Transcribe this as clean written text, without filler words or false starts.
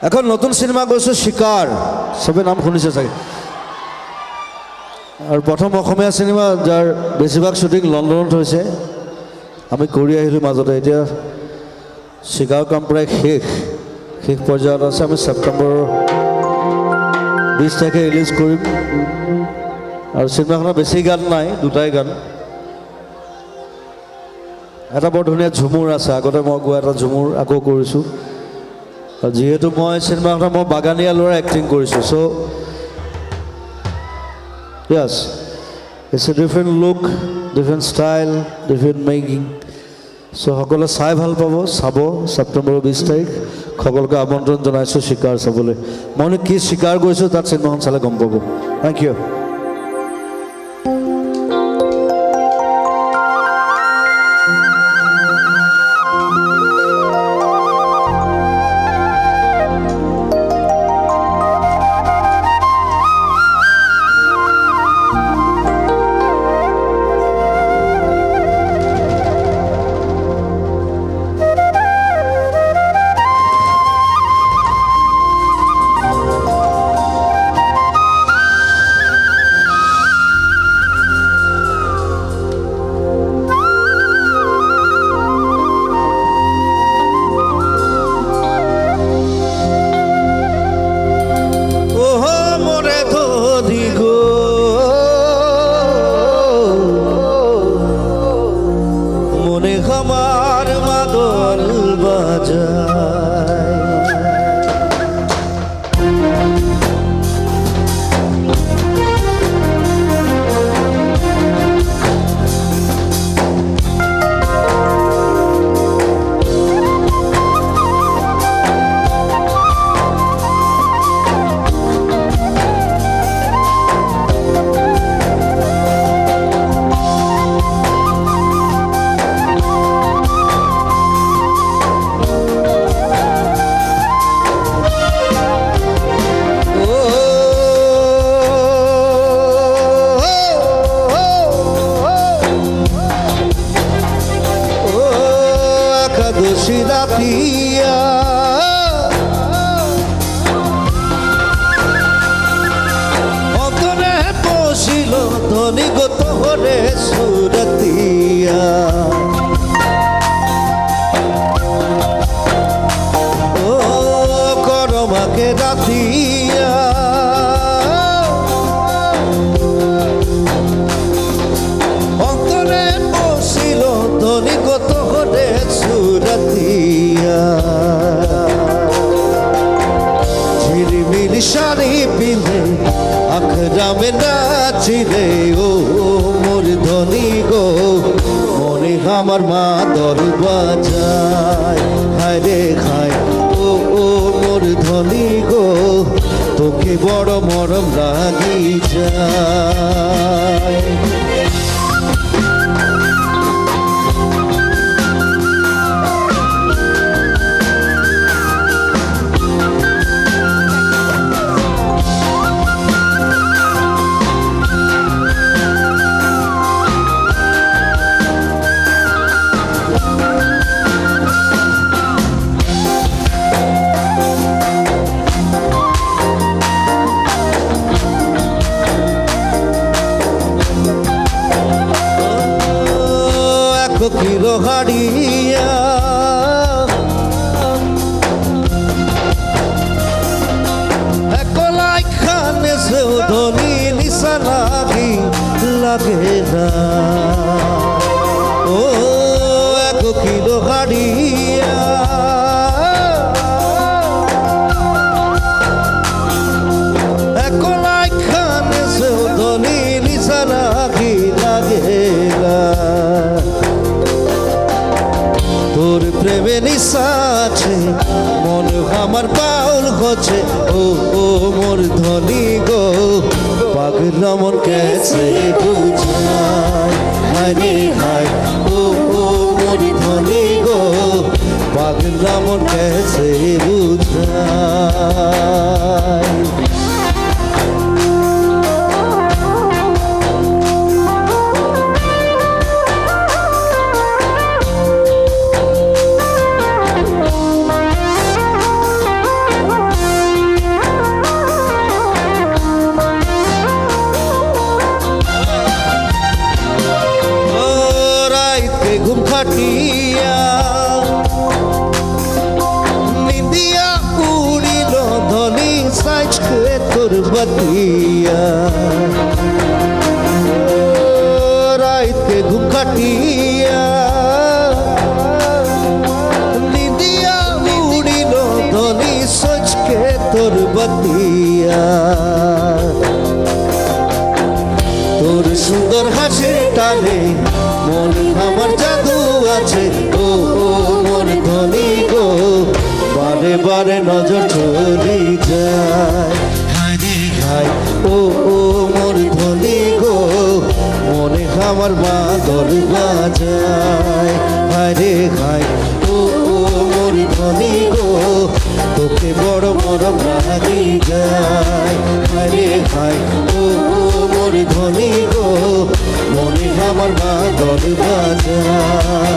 এখন নতুন সিনেমা গৈছো শিকাৰ সবে নাম শুনিছে চাগে আৰু প্ৰথম অসমীয়া সিনেমা যাৰ বেছিভাগ শুটিং লণ্ডনত হৈছে আমি কৰি আহিলো মাজতে এতিয়া শিকাৰ কাম প্ৰায় শেষ পৰ্যায়ত আছে আমি ছেপ্টেম্বৰ 20 তাৰিখে ৰিলিজ কৰিম আৰু সিনেমাখনত বেছি গান নাই দুটাই গান এটা বৰ ধুনীয়া ঝুমুৰ আছে আগতে মই গোৱা এটা ঝুমুৰ আকৌ কৰিছোঁ যেহেতু মই সিনেমাখনত মই বাগানীয়া ল'ৰা এক্টিং কৰিছোঁ চ' yes it's a different look different style different making so সকলে চাই ভাল পাব চাব ছেপ্টেম্বৰ 20 তাৰিখ সকলোকে আমন্ত্ৰণ জনাইছোঁ শিকাৰ চাবলৈ মই কি শিকাৰ গৈছোঁ তাত সিনেমাখন চালে গম পাব থ্যাংক ইউ আমার মা দরবাজায় হায় রে খায় ও মোর ধনী গো তোকে বড় মরম লাগি যায় কিলো হাড়িয়া একলাই খানে সেও ধনী নিশা লাগে না ও এক কিলো হাড়িয়া একলাই খানে সেও ধনী নিশা লাগে না তোর প্রেমে নিশাছে মন আমার পাউল হচ্ছে ও মোর ধনী গো পাগল মন কেসে বুঝায় হায় রে হায় ও মোর ধনী গো পাগল মন কেসে বুঝায় ঘুমঘাটিয়া নিদিয়া উড়িল ধনী সাজকে তোর বাতিয়া রাইতে ঘুমঘাটিয়া নিদিয়া উড়িল ধনী সাজকে তোর বাতিয়া তোর সুন্দর হাসির টানে মন আমার জাদু আছে ও ও মোর ধনী গো বারে বারে নজর চলে যায় হায় ও ও মোর ধনী গো মনে আমার বাদর বাজায় হায় রে হায় ও ও মোর ধনী গো তোকে বড় বড় লাগি যায় হায় রে হায় ও ও মোর ধনী গো মনে আমার বাদর বাজায়